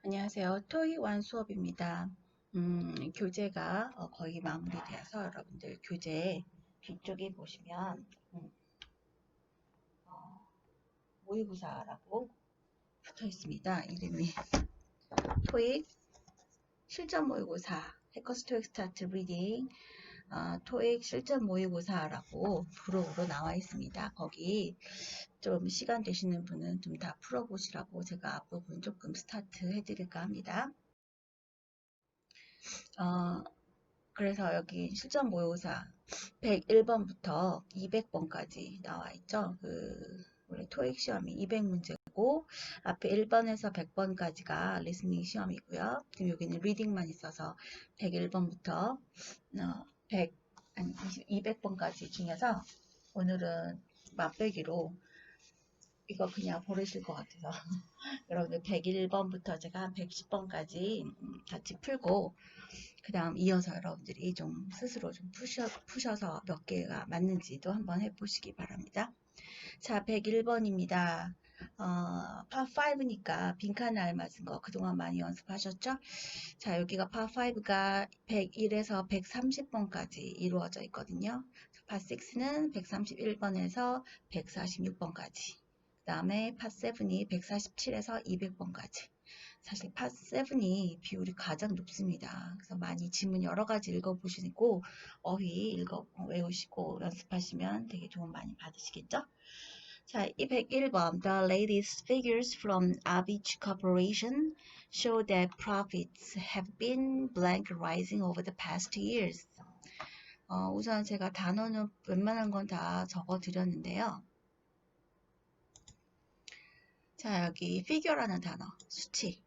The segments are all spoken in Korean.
안녕하세요. 토익 완 수업입니다. 교재가 거의 마무리되어서 여러분들 교재 뒤쪽에 보시면 모의고사라고 붙어 있습니다. 이름이 토익 실전 모의고사 해커스 토익 스타트 리딩 토익 실전 모의고사라고 부록으로 나와 있습니다. 거기 좀 시간 되시는 분은 좀 다 풀어보시라고 제가 앞부분 조금 스타트 해드릴까 합니다. 그래서 여기 실전 모의고사 101번부터 200번까지 나와 있죠. 원래 토익 시험이 200문제고 앞에 1번에서 100번까지가 리스닝 시험이고요. 지금 여기는 리딩만 있어서 101번부터 200번까지 중에서 오늘은 맛배기로 이거 그냥 버리실 것 같아서 여러분들 101번부터 제가 한 110번까지 같이 풀고 그 다음 이어서 여러분들이 좀 스스로 좀 푸셔서 몇 개가 맞는지도 한번 해보시기 바랍니다. 자, 101번입니다. 파5니까 빈칸에 알맞은 거 그동안 많이 연습하셨죠? 자, 여기가 파5가 101에서 130번까지 이루어져 있거든요. 파6는 131번에서 146번까지. 그 다음에 파7이 147에서 200번까지. 사실 파7이 비율이 가장 높습니다. 그래서 많이 지문 여러 가지 읽어보시고 어휘 외우시고 연습하시면 되게 도움 많이 받으시겠죠? 자, 이 101번 The latest figures from Avich Corporation show that profits have been blank rising over the past years. 우선 제가 단어는 웬만한 건 다 적어 드렸는데요. 자, 여기 figure라는 단어, 수치.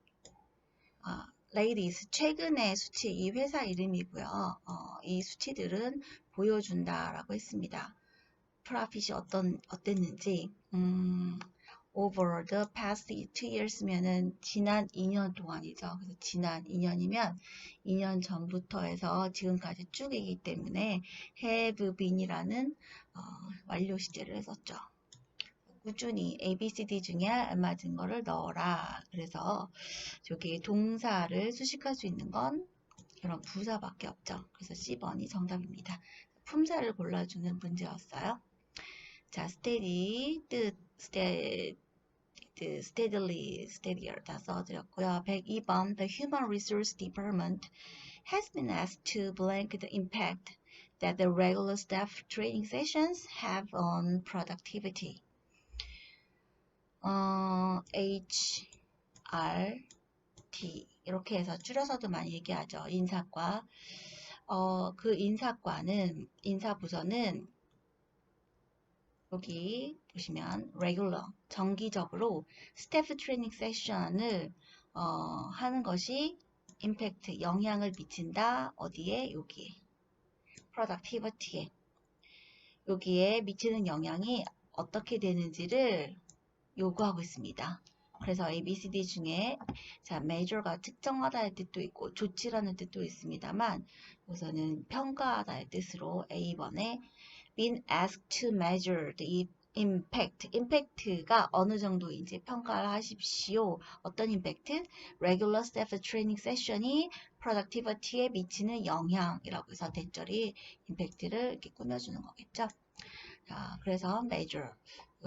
latest, 최근의 수치, 이 회사 이름이고요. 이 수치들은 보여준다라고 했습니다. profit이 어땠는지, over the past 2 years면은 지난 2년 동안이죠. 그래서 지난 2년이면 2년 전부터 해서 지금까지 쭉이기 때문에 have been이라는 완료 시제를 썼죠. 꾸준히 ABCD 중에 알맞은 거를 넣어라. 그래서 여기 동사를 수식할 수 있는 건 이런 부사밖에 없죠. 그래서 C번이 정답입니다. 품사를 골라주는 문제였어요. 자, steady, 뜻, steadily, steadier 다 써드렸고요. 102번 The Human Resource Department has been asked to blank the impact that the regular staff training sessions have on productivity. HRD 이렇게 해서 줄여서도 많이 얘기하죠. 인사과. 그 인사부서는 여기 보시면 regular, 정기적으로 스태프 트레이닝 세션을 하는 것이 임팩트, 영향을 미친다. 어디에? 여기에. productivity에. 여기에 미치는 영향이 어떻게 되는지를 요구하고 있습니다. 그래서 ABCD 중에 자, measure가 측정하다의 뜻도 있고 조치라는 뜻도 있습니다만 우선은 평가하다의 뜻으로 A번에 been asked to measure the impact. impact가 어느 정도인지 평가를 하십시오. 어떤 임팩트? regular staff training session이 productivity에 미치는 영향이라고 해서 대절이 impact를 이렇게 꾸며주는 거겠죠. 자, 그래서 measure.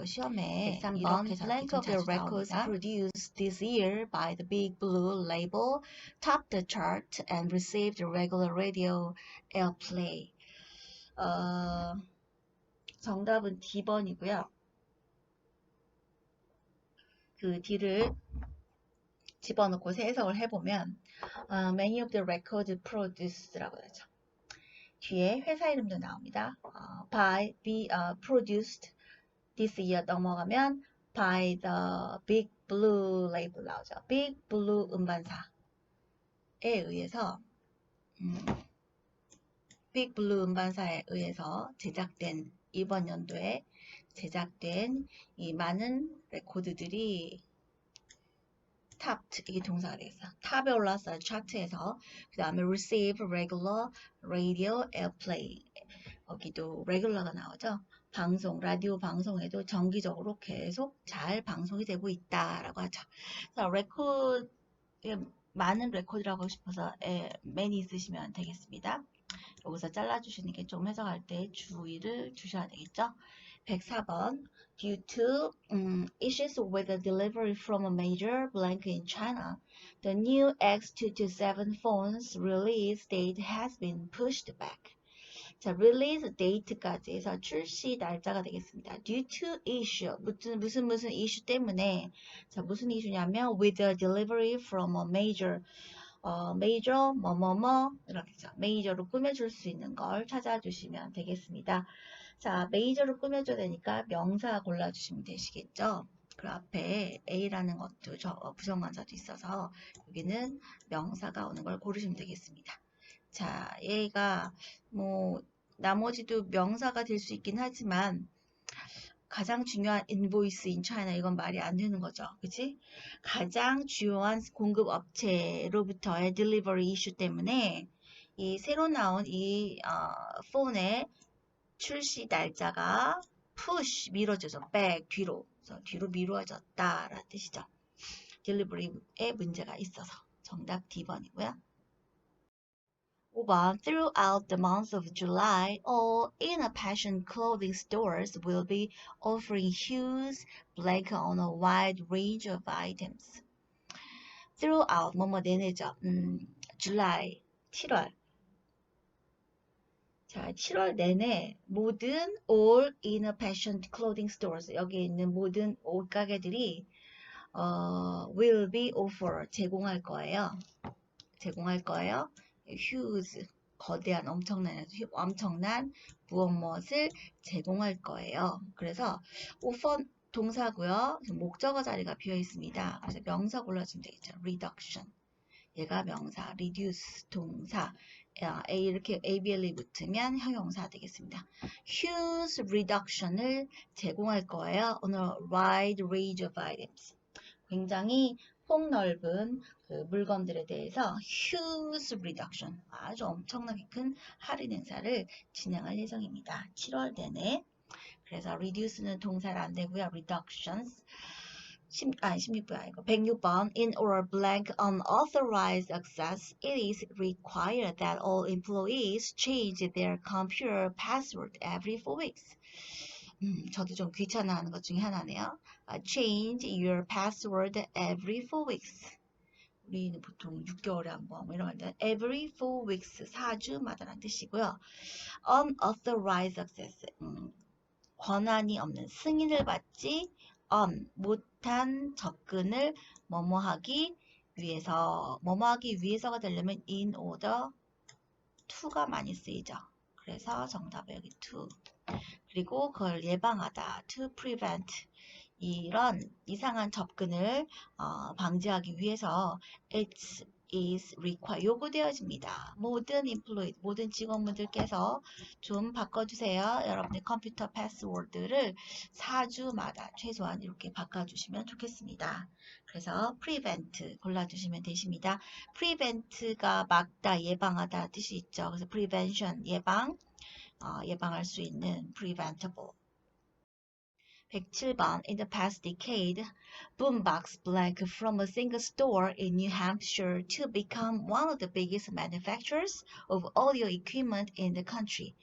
시험에 103번 blank of the records produced this year by the Big Blue label topped the chart and received regular radio airplay. 정답은 D번이고요. 그 D를 집어넣고 해석을 해보면 many of the records produced라고 하죠. 뒤에 회사 이름도 나옵니다. produced this year 넘어가면 by the Big Blue label 나오죠. Big Blue 음반사에 의해서 Big Blue 음반사에 의해서 제작된 이번 연도에 제작된 이 많은 레코드들이 topped, 이게 동사가 되겠어. 탑에 올랐어요. 차트에서. 그 다음에 receive regular radio airplay. 여기도 regular가 나오죠. 방송, 라디오 방송에도 정기적으로 계속 잘 방송이 되고 있다라고 하죠. 자, 레코드 많은 레코드라고 싶어서 many 쓰시면 되겠습니다. 여기서 잘라주시는 게 좀 해석할 때 주의를 주셔야 되겠죠. 104번 Due to issues with the delivery from a major blank in China, the new X227 phone's release date has been pushed back. 자, release date까지 해서 출시 날짜가 되겠습니다. Due to issue, 무슨 이슈 때문에, 자, 무슨 이슈냐면 with the delivery from a major 메이저 뭐뭐뭐 이렇게 메이저로 꾸며줄 수 있는 걸 찾아주시면 되겠습니다. 자, 메이저로 꾸며줘야 되니까 명사 골라주시면 되시겠죠. 그 앞에 A라는 것도 부정관사도 있어서 여기는 명사가 오는 걸 고르시면 되겠습니다. 자, 얘가 뭐 나머지도 명사가 될 수 있긴 하지만 가장 중요한 인보이스인 차이나 이건 말이 안 되는 거죠. 그치? 가장 주요한 공급 업체로부터의 딜리버리 이슈 때문에 이 새로 나온 이 폰의 출시 날짜가 push 미뤄져서 back 뒤로 뒤로 미뤄졌다라는 뜻이죠. 딜리버리에 문제가 있어서 정답 D번이고요. 5번 Throughout the month of July, all Inner Passion clothing stores will be offering hues blank on a wide range of items. Throughout 뭐뭐 내내죠. July 7월. 자, 7월 내내 모든 all Inner Passion clothing stores 여기 있는 모든 옷가게들이 will be offer 제공할 거예요. huge 거대한 엄청난 무엇을 제공할 거예요. 그래서 offer 동사고요. 목적어 자리가 비어 있습니다. 그래서 명사 골라주면 되겠죠. reduction 얘가 명사, reduce 동사 이렇게 ABL이 붙으면 형용사 되겠습니다. huge reduction을 제공할 거예요. on a wide range of items 굉장히 폭넓은 그 물건들에 대해서 huge reduction, 아주 엄청나게 큰 할인 행사를 진행할 예정입니다. 7월 내내. 그래서 reduce는 동사를 안 되고요. reductions. 16번 아니고 106번 In or blank unauthorized access, it is required that all employees change their computer password every 4 weeks. 저도 좀 귀찮아하는 것 중에 하나네요. Change your password every 4 weeks. 우리는 보통 6개월에 한 번 이런 건데 every 4 weeks 4주마다라는 뜻이고요. Unauthorized access 권한이 없는 승인을 받지 못한 접근을 뭐뭐하기 위해서가 되려면 in order to가 많이 쓰이죠. 그래서 정답은 여기 to. 그리고 그걸 예방하다 to prevent 이런 이상한 접근을 방지하기 위해서 it is required 요구되어집니다. 모든 employee 모든 직원분들께서 좀 바꿔주세요. 여러분의 컴퓨터 패스워드를 4주마다 최소한 이렇게 바꿔주시면 좋겠습니다. 그래서 prevent 골라주시면 되십니다. prevent가 막다, 예방하다 뜻이 있죠. 그래서 prevention 예방할 수 있는 preventable. 107번 In the past decade, Boombox blank from a single store in New Hampshire to become one of the biggest manufacturers of audio equipment in the country.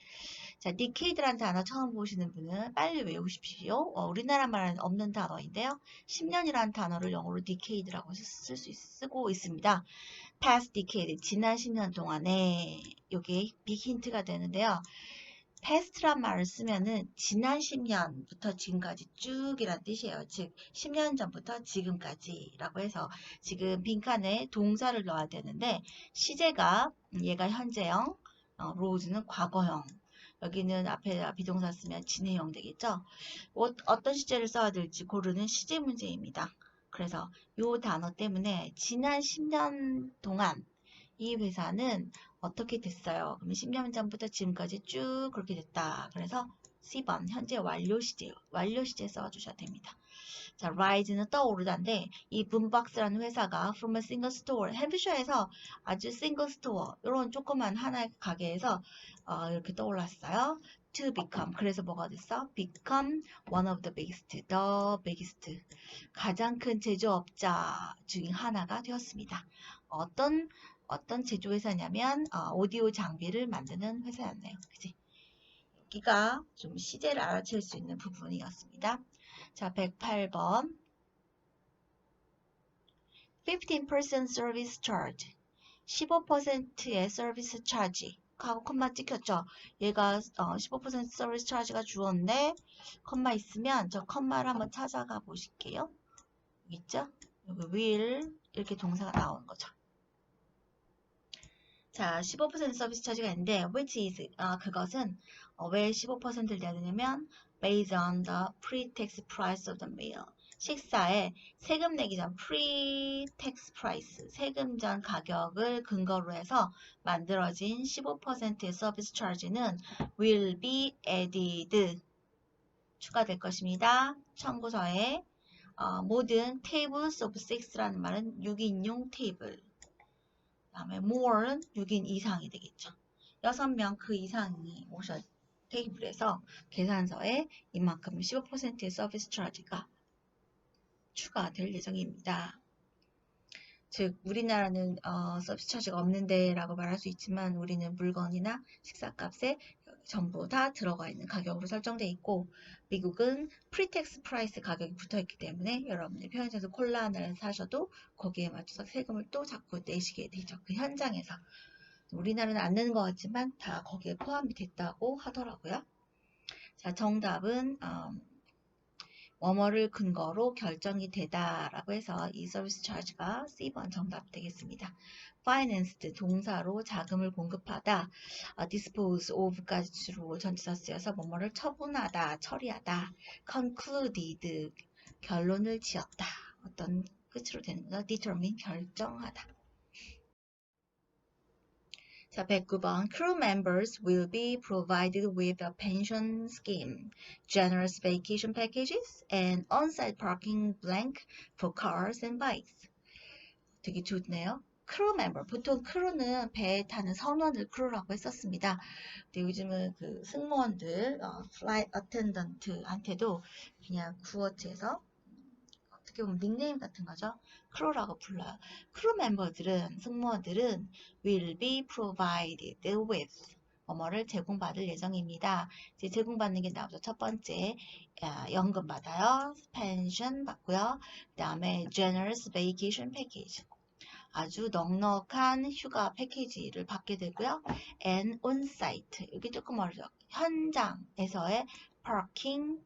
자, decade라는 단어 처음 보시는 분은 빨리 외우십시오. 우리나라 말은 없는 단어인데요. 10년이라는 단어를 영어로 decade라고 쓰고 있습니다. past decade, 지난 10년 동안에 이게 빅 힌트가 되는데요. past란 말을 쓰면은 지난 10년부터 지금까지 쭉이란 뜻이에요. 즉 10년 전부터 지금까지라고 해서 지금 빈칸에 동사를 넣어야 되는데 시제가 얘가 현재형, 로즈는 과거형. 여기는 앞에 비동사 쓰면 진행형 되겠죠. 어떤 시제를 써야 될지 고르는 시제 문제입니다. 그래서 이 단어 때문에 지난 10년 동안 이 회사는 어떻게 됐어요? 그러면 10년 전부터 지금까지 쭉 그렇게 됐다. 그래서 C번 현재 완료 시제 써주셔야 됩니다. 자, rise는 떠오르다인데 이 붐박스라는 회사가 from a single store, 햄프셔에서 아주 single store 이런 조그만 하나의 가게에서 이렇게 떠올랐어요. to become. 그래서 뭐가 됐어? become one of the biggest. 가장 큰 제조업자 중에 하나가 되었습니다. 어떤 제조회사냐면 오디오 장비를 만드는 회사였네요. 그치? 여기가 좀 시제를 알아챌 수 있는 부분이었습니다. 자, 108번. 15% service charge. 15%의 서비스 차지. 하고 컴마 찍혔죠. 얘가 15% 서비스 차지가 주어인데 컴마 있으면 저 컴마를 한번 찾아가 보실게요. 여기 있죠? 여기 will 이렇게 동사가 나오는 거죠. 자, 15% 서비스 차지가 있는데 which is 그것은 왜 15%를 내야 되냐면 based on the pre-tax price of the meal. 식사에 세금 내기 전 pre-tax price, 세금 전 가격을 근거로 해서 만들어진 15%의 서비스 차지는 will be added, 추가될 것입니다. 청구서에 모든 tables of 6라는 말은 6인용 테이블, 그 다음에 more는 6인 이상이 되겠죠. 6명 그 이상이 오셔 테이블에서 계산서에 이만큼 15%의 서비스 차지가 추가될 예정입니다. 즉 우리나라는 서비스 차지가 없는데 라고 말할 수 있지만 우리는 물건이나 식사값에 전부 다 들어가 있는 가격으로 설정되어 있고 미국은 프리텍스 프라이스 가격이 붙어 있기 때문에 여러분들 편의점에서 콜라 하나를 사셔도 거기에 맞춰서 세금을 또 자꾸 내시게 되죠. 그 현장에서. 우리나라는 안 내는 것 같지만 다 거기에 포함이 됐다고 하더라고요. 자, 정답은 뭐뭐를 근거로 결정이 되다라고 해서 이 서비스 차지가 C번 정답 되겠습니다. financed 동사로 자금을 공급하다, dispose of까지 주로 전치사 쓰여서 뭐뭐를 처분하다, 처리하다, concluded 결론을 지었다, 어떤 끝으로 되는 거죠. determine 결정하다. 자, 109번. Crew members will be provided with a pension scheme, generous vacation packages, and on-site parking blank for cars and bikes. 되게 좋네요. 크루 멤버. 보통 크루는 배에 타는 선원을 크루라고 했었습니다. 근데 요즘은 그 승무원들, flight attendant한테도 그냥 구어체에서 어떻게 보면 닉네임 같은 거죠. 크루라고 불러요. 크루 멤버들은, 승무원들은 will be provided with 뭐뭐를 제공받을 예정입니다. 이제 제공받는 게 나오죠. 첫 번째, 연금 받아요. 펜션 받고요. 그 다음에 generous vacation package. 아주 넉넉한 휴가 패키지를 받게 되고요. and on-site. 여기 조금 어렵죠. 현장에서의 parking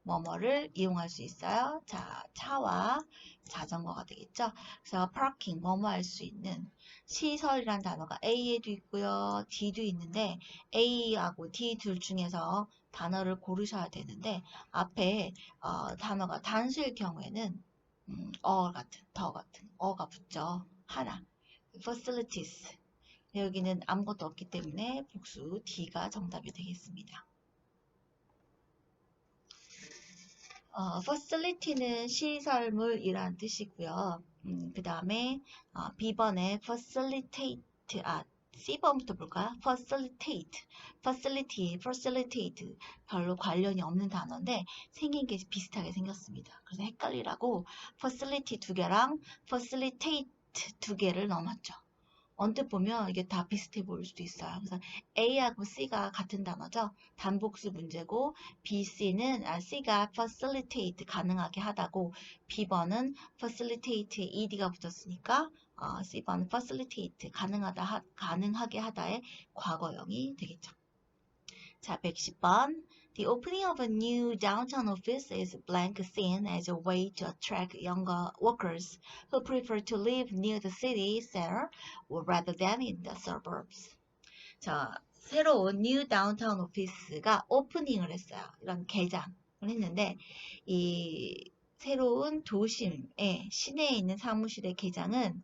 뭐뭐를 이용할 수 있어요. 자, 차와 자전거가 되겠죠. 그래서 parking 뭐뭐 할 수 있는 시설이란 단어가 A에도 있고요. D도 있는데 A하고 D 둘 중에서 단어를 고르셔야 되는데 앞에 단어가 단수일 경우에는 더 같은 어가 붙죠. 하나. facilities. 여기는 아무것도 없기 때문에 복수 D가 정답이 되겠습니다. facility는 시설물이란 뜻이고요. 그 다음에 B번에 facilitate, C번부터 볼까요? facilitate 별로 관련이 없는 단어인데 생긴 게 비슷하게 생겼습니다. 그래서 헷갈리라고 facility 2개랑 facilitate 2개를 넣어놨죠. 언뜻 보면 이게 다 비슷해 보일 수도 있어요. 그래서 A하고 C가 같은 단어죠. 단복수 문제고 B, C가 facilitate 가능하게 하다고 B번은 facilitate에 ed가 붙었으니까 C번 facilitate 가능하게 하다의 과거형이 되겠죠. 자, 110번. The opening of a new downtown office is blank seen as a way to attract younger workers who prefer to live near the city center rather than in the suburbs. 자, 새로운 new downtown office가 오프닝을 했어요. 이런 개장을 했는데 이 새로운 도심의 시내에 있는 사무실의 개장은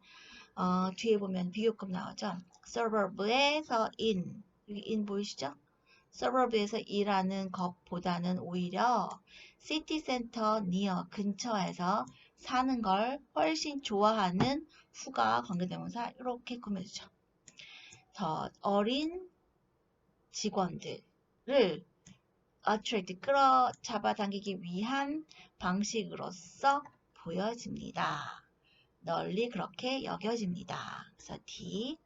뒤에 보면 비교급 나오죠. suburb에서 in, 여기 in 보이시죠? 서버브에서 일하는 것보다는 오히려 시티 센터 니어 근처에서 사는 걸 훨씬 좋아하는 후가 관계대명사 이렇게 꾸며주죠. 더 어린 직원들을 attract, 끌어 잡아당기기 위한 방식으로서 보여집니다. 널리 그렇게 여겨집니다. 그래서 D.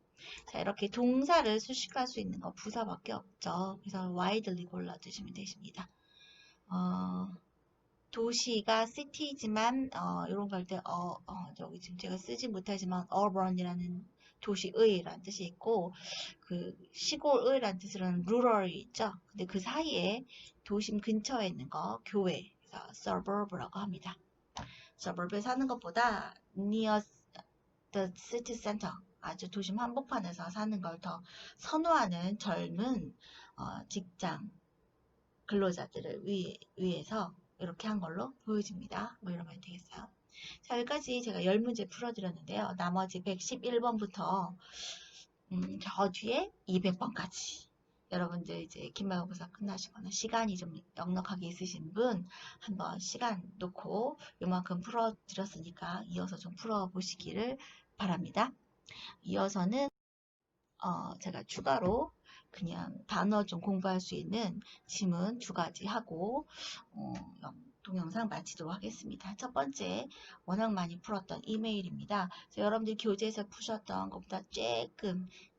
자, 이렇게 동사를 수식할 수 있는 거 부사밖에 없죠. 그래서 widely 골라주시면 되십니다. 도시가 city지만 이런 거 할 때 저기 지금 제가 쓰지 못하지만 urban이라는 도시의라는 뜻이 있고 그 시골의라는 뜻으로는 rural이 있죠. 근데 그 사이에 도심 근처에 있는 거 교외, 그래서 suburb라고 합니다. suburb에 사는 것보다 near the city center, 아주 도심 한복판에서 사는 걸 더 선호하는 젊은 직장 근로자들을 위해서 이렇게 한 걸로 보여집니다. 뭐 이러면 되겠어요. 자, 여기까지 제가 10문제 풀어드렸는데요. 나머지 111번부터 저 뒤에 200번까지 여러분들 이제 기말고사 끝나시거나 시간이 좀 넉넉하게 있으신 분 한번 시간 놓고 요만큼 풀어드렸으니까 이어서 좀 풀어보시기를 바랍니다. 이어서는 제가 추가로 그냥 단어 좀 공부할 수 있는 지문 2가지 하고 동영상 마치도록 하겠습니다. 첫 번째, 워낙 많이 풀었던 이메일입니다. 그래서 여러분들 교재에서 푸셨던 것보다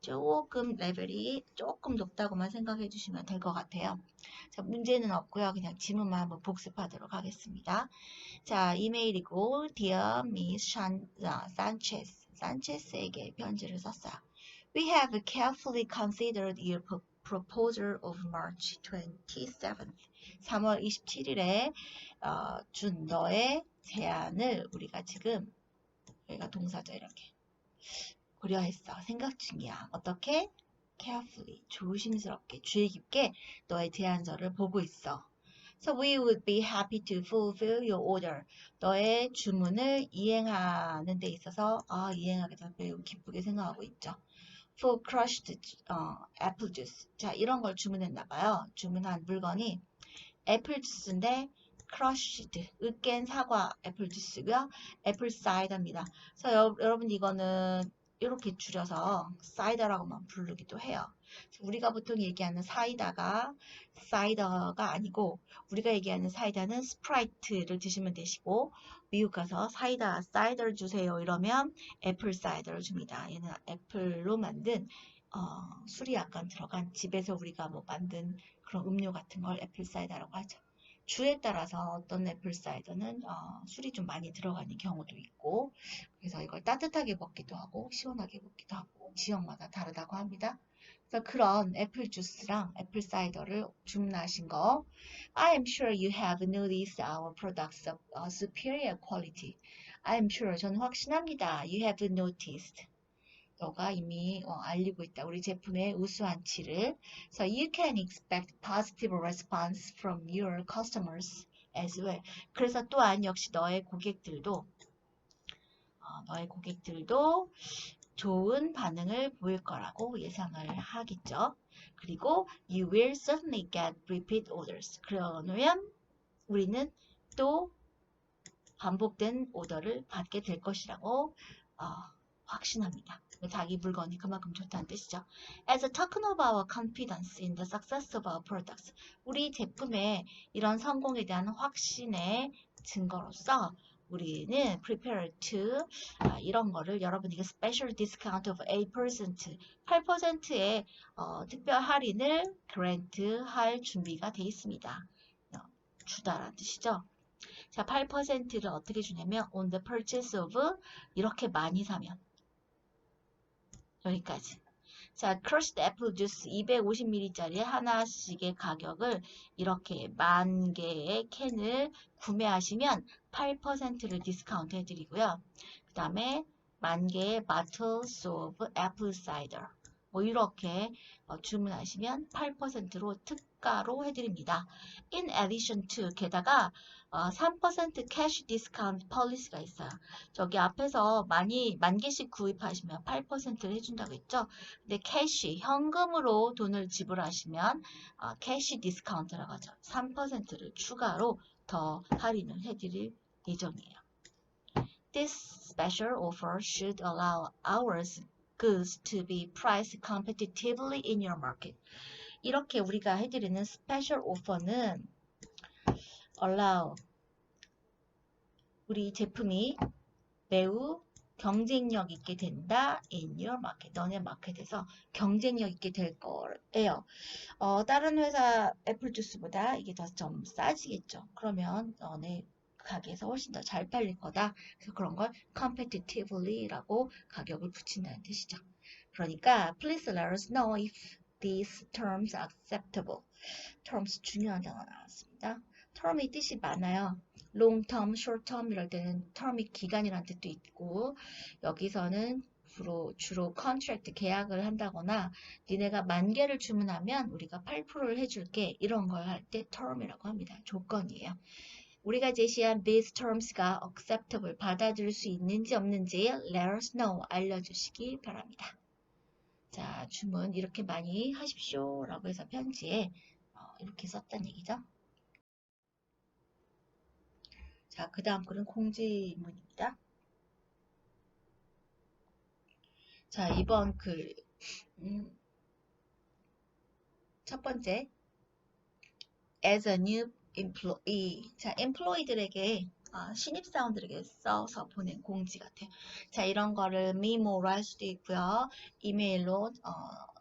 조금 레벨이 조금 높다고만 생각해 주시면 될 것 같아요. 자, 문제는 없고요. 그냥 지문만 한번 복습하도록 하겠습니다. 자, 이메일이고 Dear Miss Sanchez, 산체스에게 편지를 썼어요. We have carefully considered your proposal of March 27th. 3월 27일에 준 너의 제안을 우리가 지금 여기가 동사죠. 이렇게 고려했어. 생각 중이야. 어떻게? carefully, 조심스럽게, 주의 깊게 너의 제안서를 보고 있어. So we would be happy to fulfill your order. 너의 주문을 이행하는 데 있어서 이행하게 돼서 매우 기쁘게 생각하고 있죠. For crushed apple juice. 자, 이런 걸 주문했나 봐요. 주문한 물건이 애플 주스인데 crushed, 으깬 사과 애플 주스고요. 애플 사이다입니다. 그래서 여러분 이거는 이렇게 줄여서 사이다라고만 부르기도 해요. 우리가 보통 얘기하는 사이다가 사이다가 아니고 우리가 얘기하는 사이다는 스프라이트를 드시면 되시고 미국 가서 사이다를 주세요 이러면 애플 사이다를 줍니다. 얘는 애플로 만든 술이 약간 들어간 집에서 우리가 뭐 만든 그런 음료 같은 걸 애플 사이다라고 하죠. 주에 따라서 어떤 애플 사이더는 술이 좀 많이 들어가는 경우도 있고 그래서 이걸 따뜻하게 먹기도 하고 시원하게 먹기도 하고 지역마다 다르다고 합니다. 그래서 그런 애플 주스랑 애플 사이더를 주문하신 거 I am sure you have noticed our products of superior quality. I am sure 저는 확신합니다. You have noticed. 너가 이미 알리고 있다. 우리 제품의 우수한 치를. So you can expect positive response from your customers as well. 그래서 또한 역시 너의 고객들도 좋은 반응을 보일 거라고 예상을 하겠죠. 그리고 you will certainly get repeat orders. 그러면 우리는 또 반복된 오더를 받게 될 것이라고 확신합니다. 자기 물건이 그만큼 좋다는 뜻이죠. As a token of our confidence in the success of our products. 우리 제품의 이런 성공에 대한 확신의 증거로서 우리는 prepared to 이런 거를 여러분에게 special discount of 8%의 특별 할인을 grant 할 준비가 되어 있습니다. 주다라는 뜻이죠. 자, 8%를 어떻게 주냐면 on the purchase of 이렇게 많이 사면 여기까지. 자, crushed apple juice 250ml짜리 하나씩의 가격을 이렇게 10,000개의 캔을 구매하시면 8%를 디스카운트 해드리고요. 그 다음에 10,000개의 bottles of apple cider 뭐 이렇게 주문하시면 8%로 특가로 해드립니다. In addition to 게다가 3% 캐시 디스카운트 폴리시가 있어요. 저기 앞에서 10,000개씩 구입하시면 8%를 해준다고 했죠. 근데 캐시, 현금으로 돈을 지불하시면 캐시 디스카운트라고 하죠. 3%를 추가로 더 할인을 해드릴 예정이에요. This special offer should allow our goods to be priced competitively in your market. 이렇게 우리가 해드리는 스페셜 오퍼는 allow 우리 제품이 매우 경쟁력 있게 된다 in your market. 너네 마켓에서 경쟁력 있게 될 거예요. 다른 회사 애플 주스보다 이게 더 좀 싸지겠죠. 그러면 너네 가게에서 훨씬 더 잘 팔릴 거다. 그래서 그런 걸 competitively라고 가격을 붙인다는 뜻이죠. 그러니까 please let us know if these terms are acceptable. terms 중요한 단어 나왔습니다. term이 뜻이 많아요. long term, short term 이럴 때는 term이 기간이라는 뜻도 있고 여기서는 주로 contract 계약을 한다거나 니네가 10,000개를 주문하면 우리가 8%를 해줄게 이런 걸 할 때 term이라고 합니다. 조건이에요. 우리가 제시한 these terms가 acceptable 받아들일 수 있는지 없는지 let us know 알려주시기 바랍니다. 자, 주문 이렇게 많이 하십시오 라고 해서 편지에 이렇게 썼단 얘기죠. 자, 그 다음 글은 공지문입니다. 자, 이번 글, 첫 번째, as a new employee. 자, employee들에게, 신입사원들에게 써서 보낸 공지 같아요. 자, 이런 거를 메모로 할 수도 있고요. 이메일로,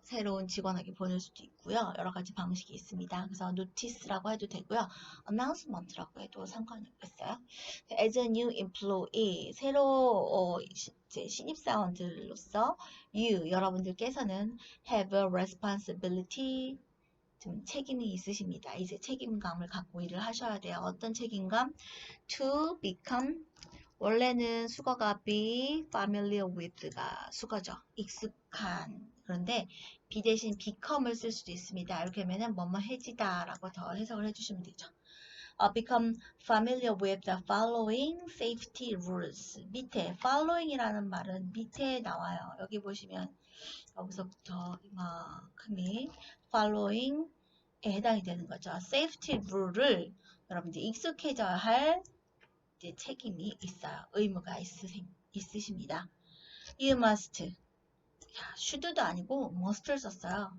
새로운 직원에게 보낼 수도 있고요. 여러 가지 방식이 있습니다. 그래서 노티스라고 해도 되고요. announcement라고 해도 상관이 없겠어요. As a new employee, 새로 이제 신입사원들로서 여러분들께서는 have a responsibility, 좀 책임이 있으십니다. 이제 책임감을 갖고 일을 하셔야 돼요. 어떤 책임감? To become 원래는 수거가 be familiar with가 수거죠. 익숙한. 그런데 be 대신 become을 쓸 수도 있습니다. 이렇게 하면은 뭐뭐 해지다 라고 더 해석을 해주시면 되죠. Become familiar with the following safety rules. 밑에 following이라는 말은 밑에 나와요. 여기 보시면 여기서부터 이만큼이 following에 해당이 되는 거죠. safety rule을 여러분들 익숙해져야 할 이제 책임이 있어요. 의무가 있으십니다. You must. should도 아니고 must를 썼어요.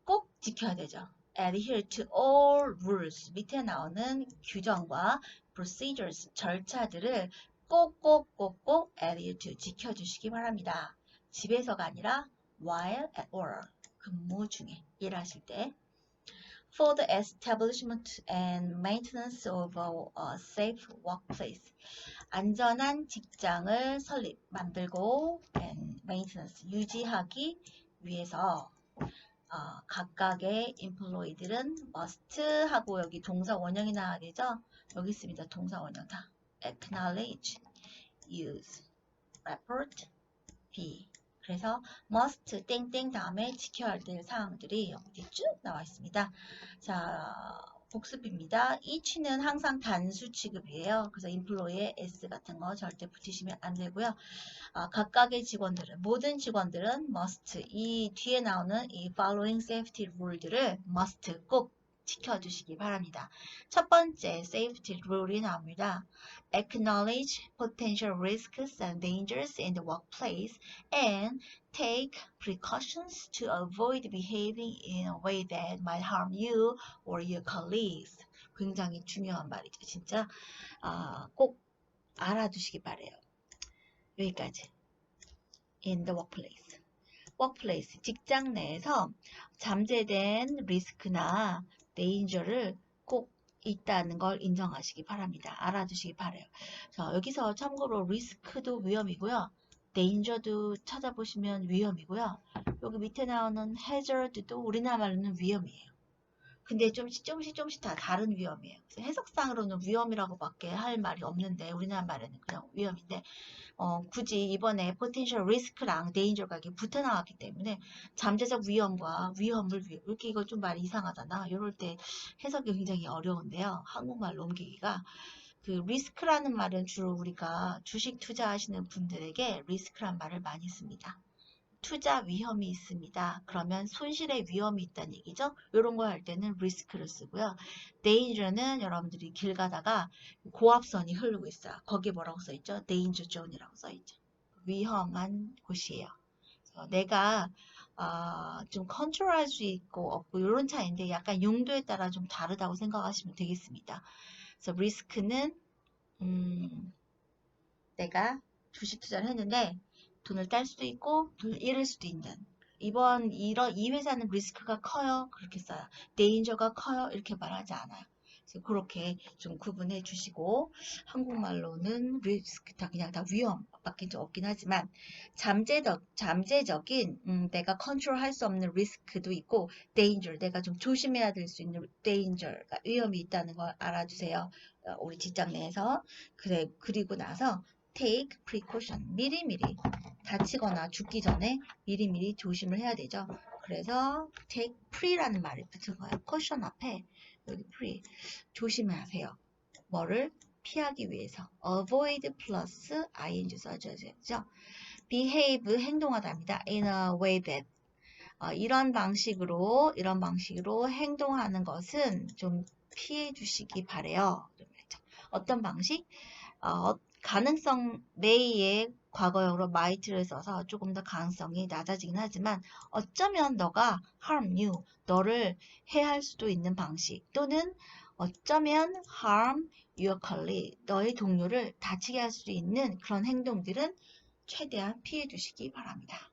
꼭 지켜야 되죠. adhere to all rules. 밑에 나오는 규정과 procedures, 절차들을 꼭꼭꼭꼭 adhere to 지켜주시기 바랍니다. 집에서가 아니라 while at work. 근무 중에 일하실 때. For the establishment and maintenance of a safe workplace. 안전한 직장을 설립, 만들고 and maintenance, 유지하기 위해서 각각의 employee들은 must 하고 여기 동사 원형이 나와야 되죠? 여기 있습니다. 동사 원형 다. acknowledge, use, report, be. 그래서 must 땡땡 다음에 지켜야 될 사항들이 여기 쭉 나와 있습니다. 자, 복습입니다. each는 항상 단수 취급이에요. 그래서 employee에 s 같은 거 절대 붙이시면 안 되고요. 각각의 직원들은, 모든 직원들은 must, 이 뒤에 나오는 이 following safety rule들을 must 꼭 지켜주시기 바랍니다. 첫 번째 safety rule이 나옵니다. Acknowledge potential risks and dangers in the workplace and take precautions to avoid behaving in a way that might harm you or your colleagues. 굉장히 중요한 말이죠. 진짜 꼭 알아두시기 바래요. 여기까지. In the workplace. workplace, 직장 내에서 잠재된 리스크나 danger를 꼭 있다는 걸 인정하시기 바랍니다. 알아두시기 바라요. 자, 여기서 참고로 리스크도 위험이고요. danger도 찾아보시면 위험이고요. 여기 밑에 나오는 hazard도 우리나라 말로는 위험이에요. 근데 조금씩 다 다른 위험이에요. 그래서 해석상으로는 위험이라고밖에 할 말이 없는데 우리나라 말에는 그냥 위험인데 굳이 이번에 potential risk랑 danger가 붙어 나왔기 때문에 잠재적 위험과 위험을 이렇게 이거 좀 말이 이상하잖아. 이럴 때 해석이 굉장히 어려운데요. 한국말로 옮기기가 그 리스크라는 말은 주로 우리가 주식 투자하시는 분들에게 리스크란 말을 많이 씁니다. 투자 위험이 있습니다. 그러면 손실의 위험이 있다는 얘기죠. 이런 거 할 때는 리스크를 쓰고요. danger는 여러분들이 길 가다가 고압선이 흐르고 있어요. 거기에 뭐라고 써있죠? danger zone이라고 써있죠. 위험한 곳이에요. 내가 좀 컨트롤할 수 있고 없고 이런 차이인데 약간 용도에 따라 좀 다르다고 생각하시면 되겠습니다. 그래서 리스크는 내가 주식 투자를 했는데 돈을 딸 수도 있고 돈을 잃을 수도 있는 이 회사는 리스크가 커요. 그렇게 써요. 데인저가 커요. 이렇게 말하지 않아요. 그래서 그렇게 좀 구분해 주시고 한국말로는 리스크 다 그냥 다 위험밖에 좀 없긴 하지만 잠재적인 내가 컨트롤할 수 없는 리스크도 있고 데인저 내가 좀 조심해야 될 수 있는 데인저가 위험이 있다는 걸 알아주세요. 우리 직장 내에서 그리고 나서 take precaution 미리미리 다치거나 죽기 전에 미리미리 조심을 해야 되죠. 그래서 take pre라는 말을 붙인 거예요. caution 앞에 여기 pre 조심하세요. 뭐를 피하기 위해서 avoid plus ing 써줘야 되죠. behave 행동하다입니다. in a way that 이런 방식으로 행동하는 것은 좀 피해 주시기 바래요. 어떤 방식? 가능성 may의 과거형으로 might를 써서 조금 더 가능성이 낮아지긴 하지만 어쩌면 너가 harm you, 너를 해할 수도 있는 방식 또는 어쩌면 harm your colleague, 너의 동료를 다치게 할 수도 있는 그런 행동들은 최대한 피해 주시기 바랍니다.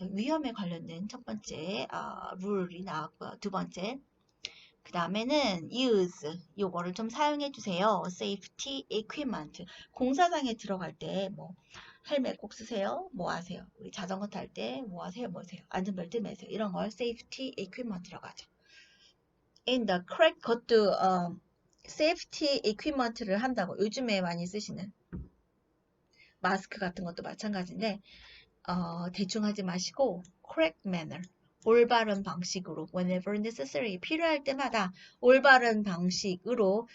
위험에 관련된 첫 번째 룰이 나왔고요. 두 번째 그 다음에는 use 요거를 좀 사용해 주세요. safety equipment 공사장에 들어갈 때 뭐 헬멧 꼭 쓰세요. 뭐 하세요? 우리 자전거 탈 때 뭐 하세요? 뭐 하세요? 안전벨트 매세요. 이런 걸 safety equipment 들어가죠. in the crack 그것도 safety equipment를 한다고 요즘에 많이 쓰시는 마스크 같은 것도 마찬가지인데 대충 하지 마시고 correct manner 올바른 방식으로 whenever necessary 필요할 때마다 올바른 방식으로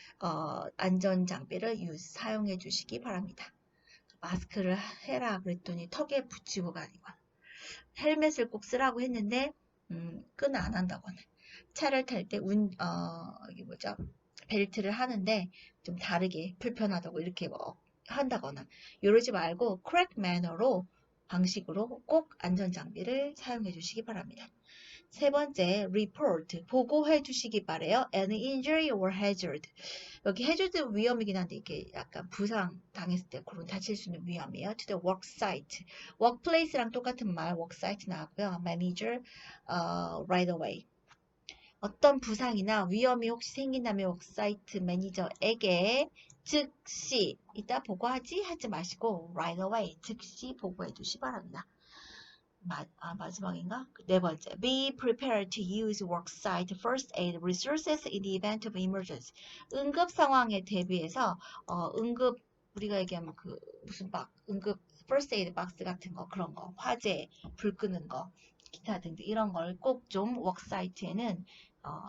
안전장비를 사용해 주시기 바랍니다. 마스크를 해라 그랬더니 턱에 붙이고가 아니고 헬멧을 꼭 쓰라고 했는데 끈을 안 한다거나 차를 탈 때 이게 뭐죠? 벨트를 하는데 좀 다르게 불편하다고 이렇게 뭐 한다거나 이러지 말고 correct manner로 방식으로 꼭 안전장비를 사용해 주시기 바랍니다. 세 번째, report, 보고해 주시기 바래요. any injury or hazard. 여기 hazard 위험이긴 한데 이게 약간 부상 당했을 때 그런 다칠 수 있는 위험이에요. to the work site. workplace랑 똑같은 말 work site 나왔고요. manager, right away. 어떤 부상이나 위험이 혹시 생긴다면 워크사이트 매니저에게 즉시 이따 보고하지 하지 마시고 right away 즉시 보고해 주시 바랍니다. 마지막인가? 네 번째. Be prepared to use worksite first aid resources in the event of emergency. 응급 상황에 대비해서 응급 우리가 얘기하면 그 무슨 응급 first aid 박스 같은 거 그런 거 화재 불 끄는 거 기타 등등 이런 걸 꼭 좀 워크사이트에는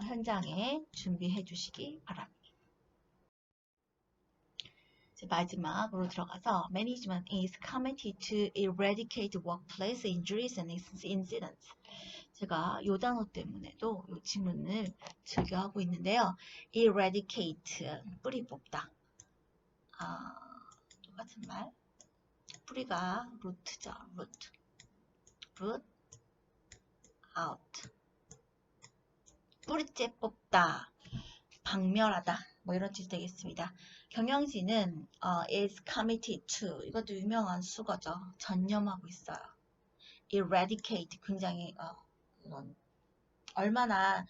현장에 준비해 주시기 바랍니다. 마지막으로 들어가서 Management is committed to eradicate workplace injuries and incidents. 제가 이 단어 때문에도 이 지문을 즐겨하고 있는데요. eradicate, 뿌리 뽑다. 똑같은 말. 뿌리가 root죠. root out. 뿌리째 뽑다. 박멸하다. 뭐 이런 뜻이 되겠습니다. 경영진은 is committed to 이것도 유명한 수거죠. 전념하고 있어요. eradicate 굉장히 얼마나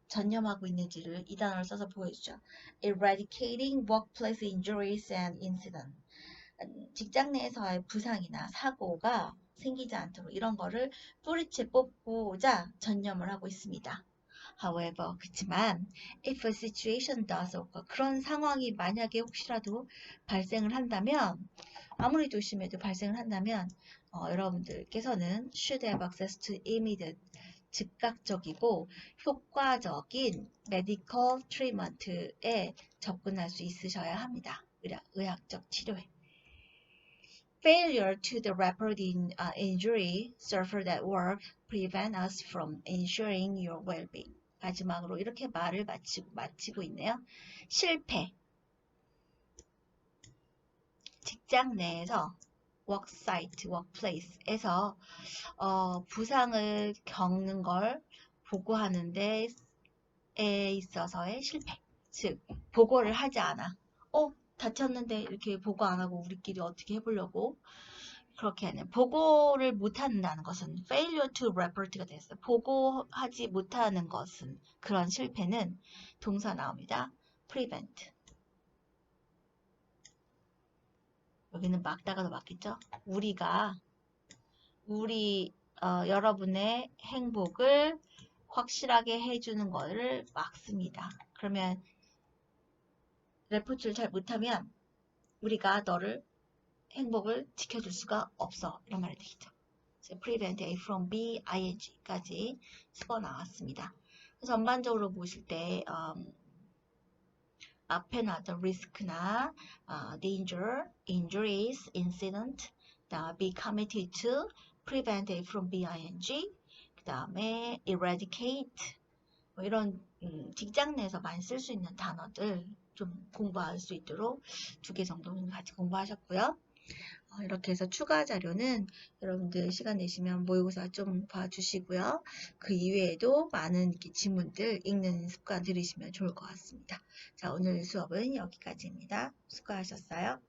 전념하고 있는지를 이 단어를 써서 보여주죠. eradicating workplace injuries and incidents. 직장 내에서의 부상이나 사고가 생기지 않도록 이런 거를 뿌리째 뽑고자 전념을 하고 있습니다. However, 그렇지만 if a situation does occur, 그런 상황이 만약에 혹시라도 발생을 한다면 아무리 조심해도 발생을 한다면 여러분들께서는 should have access to immediate 즉각적이고 효과적인 medical treatment에 접근할 수 있으셔야 합니다. 의학적 치료에. Failure to the report injury suffered at work prevent us from ensuring your well-being. 마지막으로 이렇게 말을 마치고 있네요. 실패. 직장 내에서 worksite, workplace에서 부상을 겪는 걸 보고하는 데 있어서의 실패. 즉, 보고를 하지 않아. 다쳤는데 이렇게 보고 안 하고 우리끼리 어떻게 해보려고 그렇게 하는 보고를 못한다는 것은 failure to report가 됐어요. 보고하지 못하는 것은 그런 실패는 동사 나옵니다. prevent. 여기는 막다가도 맞겠죠? 여러분의 행복을 확실하게 해주는 거를 막습니다. 그러면 레포트를 잘 못하면 우리가 너를 행복을 지켜줄 수가 없어. 이런 말이 되겠죠. prevent A from B, ing까지 수거 나왔습니다. 전반적으로 보실 때 앞에 나왔던 risk나 danger, injuries, incident, be committed to, prevent A from B, ing, 그 다음에 eradicate 뭐 이런 직장 내에서 많이 쓸 수 있는 단어들 좀 공부할 수 있도록 2개 정도는 같이 공부하셨고요. 이렇게 해서 추가 자료는 여러분들 시간 내시면 모의고사 좀 봐주시고요. 그 이외에도 많은 이렇게 지문들 읽는 습관 들이시면 좋을 것 같습니다. 자, 오늘 수업은 여기까지입니다. 수고하셨어요.